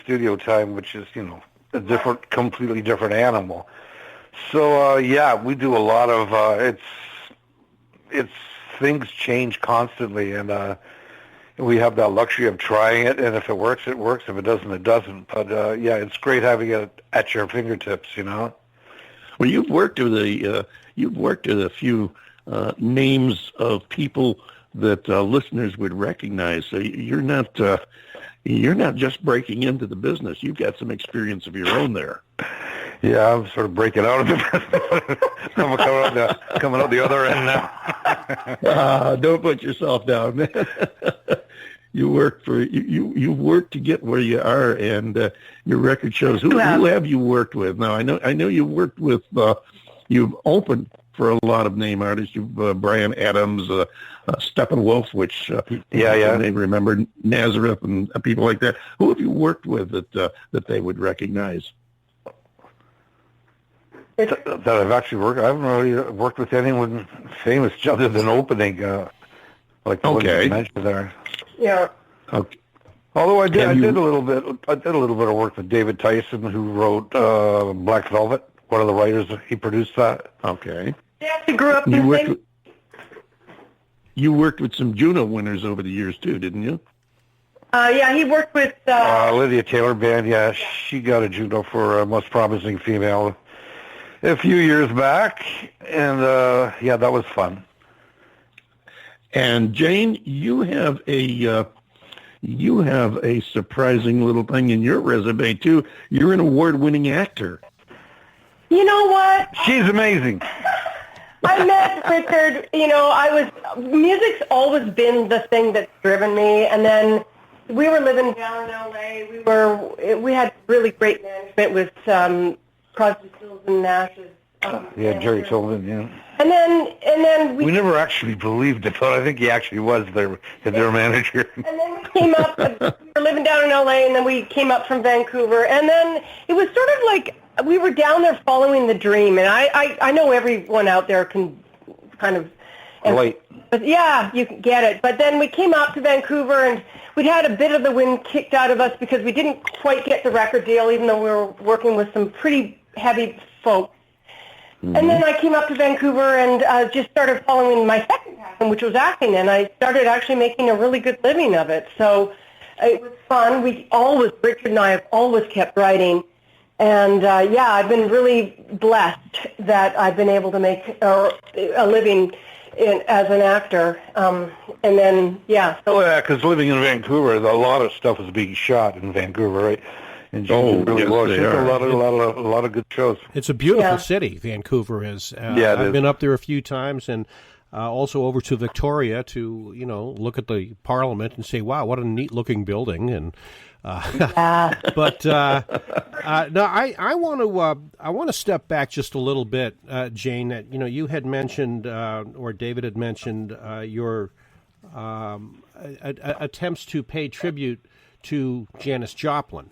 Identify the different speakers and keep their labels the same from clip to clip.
Speaker 1: studio time, which is, a completely different animal. So, we do a lot of, it's things change constantly, and we have that luxury of trying it, and if it works, it works. If it doesn't, it doesn't. But, it's great having it at your fingertips, Well,
Speaker 2: you've worked with a few names of people that listeners would recognize. So you're not just breaking into the business. You've got some experience of your own there.
Speaker 1: Yeah, I'm sort of breaking out of the business. I'm coming out the other end now.
Speaker 2: Don't put yourself down. You worked to get where you are, and your record shows. Who have you worked with? Now, I know you worked with. You've opened for a lot of name artists. You've Bryan Adams, Steppenwolf, which they remember, Nazareth, and people like that. Who have you worked with that they would recognize?
Speaker 1: That I've actually worked. I haven't really worked with anyone famous other than opening, like the one you mentioned there.
Speaker 3: Yeah.
Speaker 1: Okay. Although I did a little bit of work with David Tyson, who wrote Black Velvet. One of the writers, he produced that.
Speaker 2: Okay.
Speaker 3: They actually grew up in the same.
Speaker 2: You worked with some Juno winners over the years too, didn't you?
Speaker 3: He worked with
Speaker 1: Lydia Taylor Band. Yeah, she got a Juno for Most Promising Female a few years back, and that was fun.
Speaker 2: And Jane, you have a surprising little thing in your resume too. You're an award-winning actor.
Speaker 3: You know what?
Speaker 1: She's amazing.
Speaker 3: I met Richard. Music's always been the thing that's driven me, and then we were living down in LA. We had really great management with Crosby, Stills and Nash's.
Speaker 1: Jerry Tillman, yeah.
Speaker 3: And then
Speaker 1: we never actually believed it, but I think he actually was their manager. And
Speaker 3: then we came up. We were living down in LA, and then we came up from Vancouver, and then it was sort of like we were down there following the dream. And I know everyone out there can kind of
Speaker 1: relate.
Speaker 3: But yeah, you can get it. But then we came out to Vancouver, and we'd had a bit of the wind kicked out of us because we didn't quite get the record deal, even though we were working with some pretty heavy folks. Mm-hmm. And then I came up to Vancouver and just started following my second passion, which was acting, and I started actually making a really good living of it. So it was fun. Richard and I have always kept writing. And, I've been really blessed that I've been able to make a living as an actor. And then, yeah. So.
Speaker 1: Oh, yeah, because living in Vancouver, a lot of stuff is being shot in Vancouver, right? And really a lot of good shows.
Speaker 4: It's a beautiful city, Vancouver is. I've been up there a few times, and also over to Victoria to, look at the Parliament and say, wow, what a neat-looking building. And but no, I want to step back just a little bit, Jane. That you had mentioned, or David had mentioned, your attempts to pay tribute to Janis Joplin.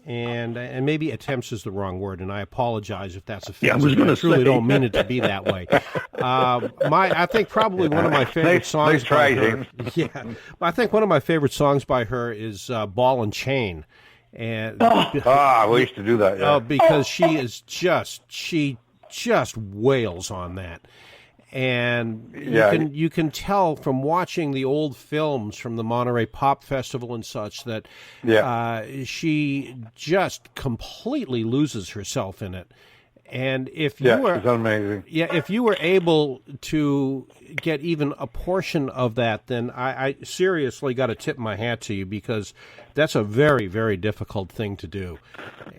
Speaker 4: And maybe attempts is the wrong word, and I apologize if that's offensive.
Speaker 2: Yeah, I was going to
Speaker 4: truly don't mean it to be that way. I think probably one of my favorite songs.
Speaker 1: Nice try, James.
Speaker 4: Yeah, I think one of my favorite songs by her is "Ball and Chain," and
Speaker 1: we used to do that. Yeah.
Speaker 4: Because she just wails on that. And you can tell from watching the old films from the Monterey Pop Festival and such that she just completely loses herself in it. And if you were
Speaker 1: amazing.
Speaker 4: Yeah, if you were able to get even a portion of that, then I seriously got to tip my hat to you, because that's a very, very difficult thing to do.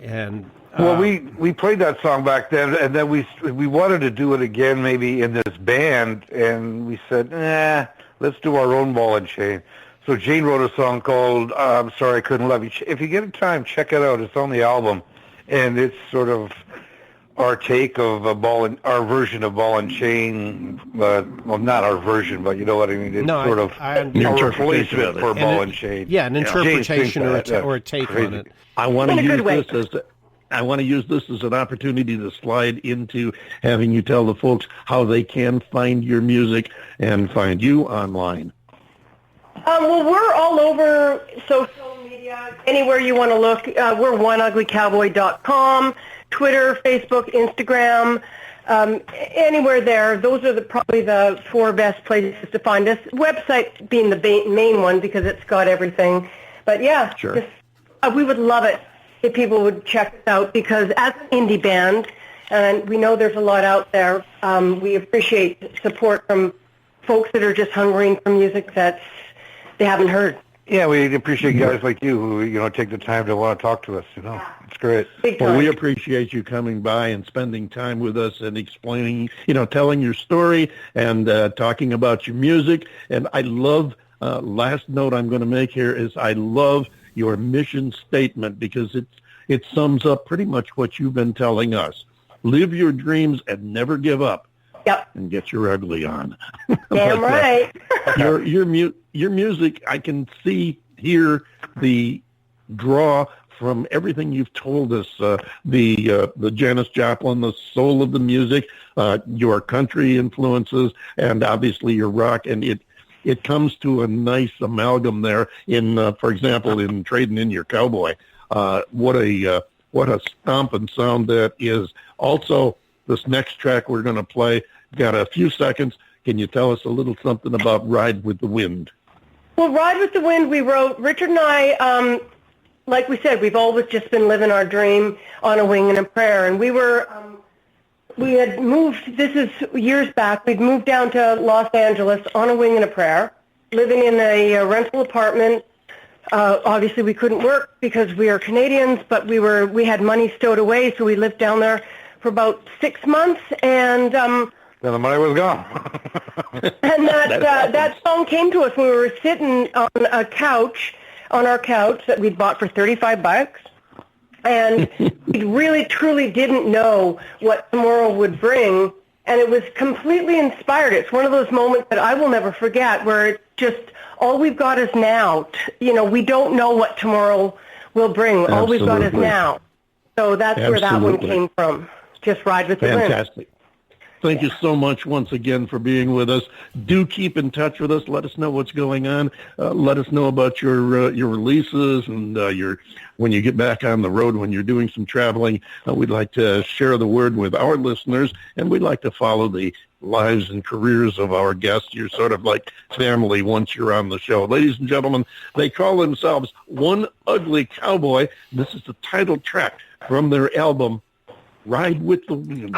Speaker 4: And
Speaker 1: well, we played that song back then, and then we wanted to do it again, maybe in this band, and we said, let's do our own Ball and Chain. So Jane wrote a song called "I'm Sorry I Couldn't Love You." If you get a time, check it out. It's on the album, and it's sort of our take of our version of Ball and Chain. Well, not our version, but you know what I mean. It's sort of a replacement for Ball and Chain.
Speaker 4: Yeah, an interpretation or a take on it.
Speaker 2: I want to use this as an opportunity to slide into having you tell the folks how they can find your music and find you online.
Speaker 3: Well, we're all over social media. Anywhere you want to look, we're oneuglycowboy.com, Twitter, Facebook, Instagram, anywhere there. Those are probably the 4 best places to find us. Website being the main one because it's got everything. But yeah,
Speaker 2: sure.
Speaker 3: We would love it if people would check us out because as an indie band, and we know there's a lot out there, we appreciate support from folks that are just hungering for music that they haven't heard.
Speaker 1: Yeah, we appreciate guys like you who, take the time to want to talk to us, It's great.
Speaker 2: Well, we appreciate you coming by and spending time with us and explaining, telling your story and talking about your music. And I love, last note I'm going to make here is I love your mission statement because it sums up pretty much what you've been telling us. Live your dreams and never give up.
Speaker 3: Yep.
Speaker 2: And get your ugly on.
Speaker 3: Damn right.
Speaker 2: Your music, I can hear the draw from everything you've told us. The Janis Joplin, the soul of the music, your country influences, and obviously your rock, and it comes to a nice amalgam there. For example, in Trading In Your Cowboy, what a stomping sound that is. Also, this next track we're going to play. Got a few seconds. Can you tell us a little something about Ride with the Wind?
Speaker 3: Well, Ride with the Wind, we wrote, Richard and I, like we said, we've always just been living our dream on a wing and a prayer. And we had moved, this is years back, we'd moved down to Los Angeles on a wing and a prayer, living in a rental apartment. Obviously, we couldn't work because we are Canadians, but we had money stowed away, so we lived down there for about 6 months, and
Speaker 1: then the money was gone.
Speaker 3: and that song came to us when we were sitting on our couch that we'd bought for $35, and we really truly didn't know what tomorrow would bring, and it was completely inspired. It's one of those moments that I will never forget, where it's just all we've got is now. We don't know what tomorrow will bring.
Speaker 2: Absolutely.
Speaker 3: All we've got is now. So that's where that one came from. Just Ride with the Wind.
Speaker 2: Fantastic. Thank you so much once again for being with us. Do keep in touch with us. Let us know what's going on. Let us know about your releases and when you get back on the road, when you're doing some traveling. We'd like to share the word with our listeners, and we'd like to follow the lives and careers of our guests. You're sort of like family once you're on the show. Ladies and gentlemen, they call themselves One Ugly Cowboy. This is the title track from their album, Ride with the Wind.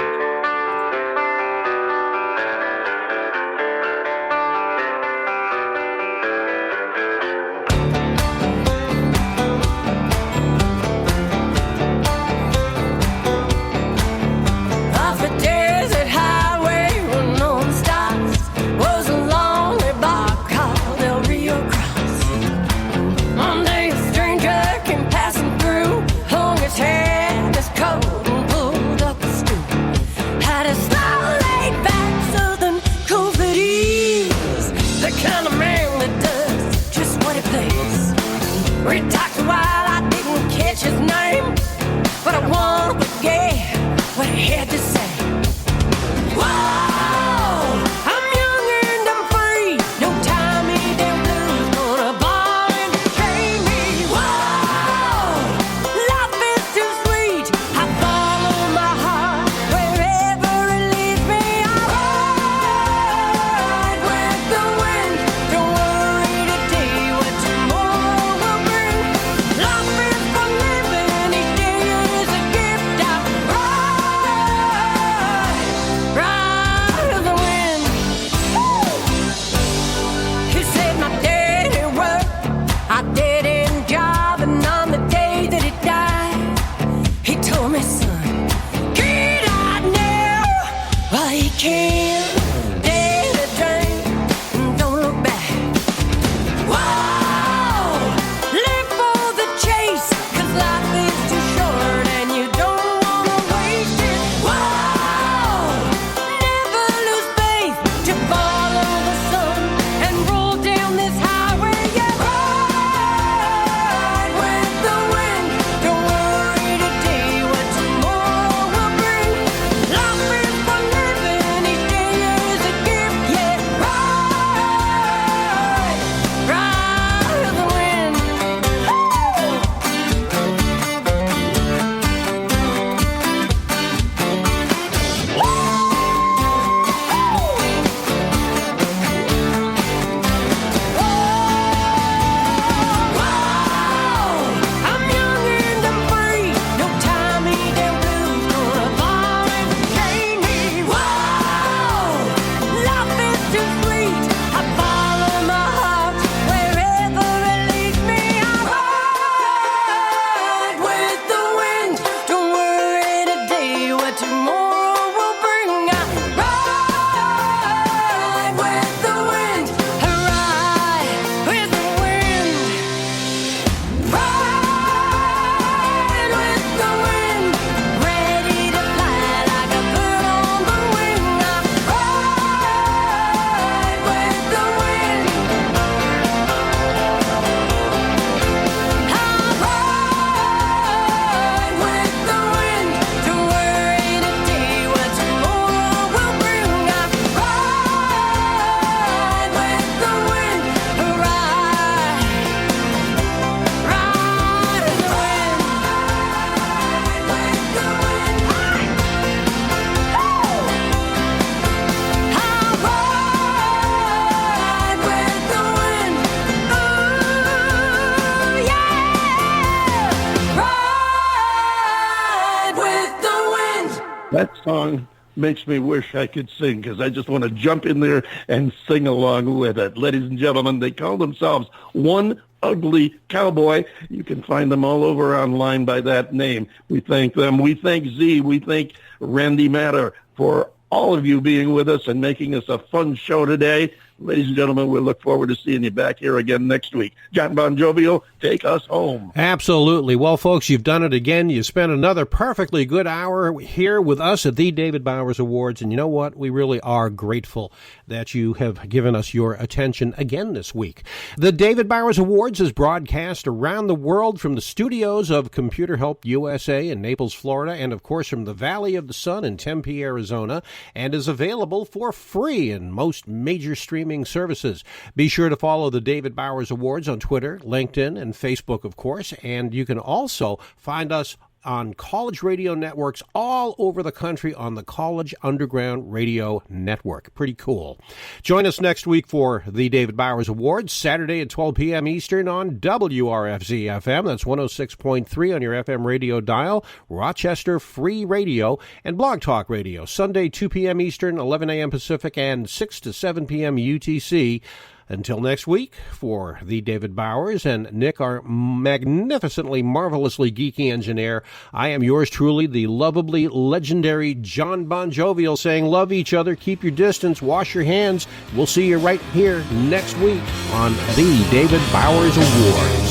Speaker 2: That song makes me wish I could sing, because I just want to jump in there and sing along with it. Ladies and gentlemen, they call themselves One Ugly Cowboy. You can find them all over online by that name. We thank them. We thank ZEE. We thank Randy Matter for all of you being with us and making us a fun show today. Ladies and gentlemen, we look forward to seeing you back here again next week. John Bon Jovial, take us home.
Speaker 4: Absolutely. Well, folks, you've done it again. You spent another perfectly good hour here with us at the David Bowers Awards. And you know what? We really are grateful that you have given us your attention again this week. The David Bowers Awards is broadcast around the world from the studios of Computer Help USA in Naples, Florida, and, of course, from the Valley of the Sun in Tempe, Arizona, and is available for free in most major streaming services. Be sure to follow the David Bowers Awards on Twitter, LinkedIn, and Facebook, of course, and you can also find us on college radio networks all over the country on the College Underground Radio Network. Pretty cool. Join us next week for the David Bowers Awards, Saturday at 12 p.m. Eastern on WRFZ-FM. That's 106.3 on your FM radio dial, Rochester Free Radio, and Blog Talk Radio. Sunday, 2 p.m. Eastern, 11 a.m. Pacific, and 6 to 7 p.m. UTC. Until next week, for the David Bowers and Nick, our magnificently, marvelously geeky engineer, I am yours truly, the lovably legendary John Bon Jovial, saying love each other, keep your distance, wash your hands. We'll see you right here next week on the David Bowers Awards.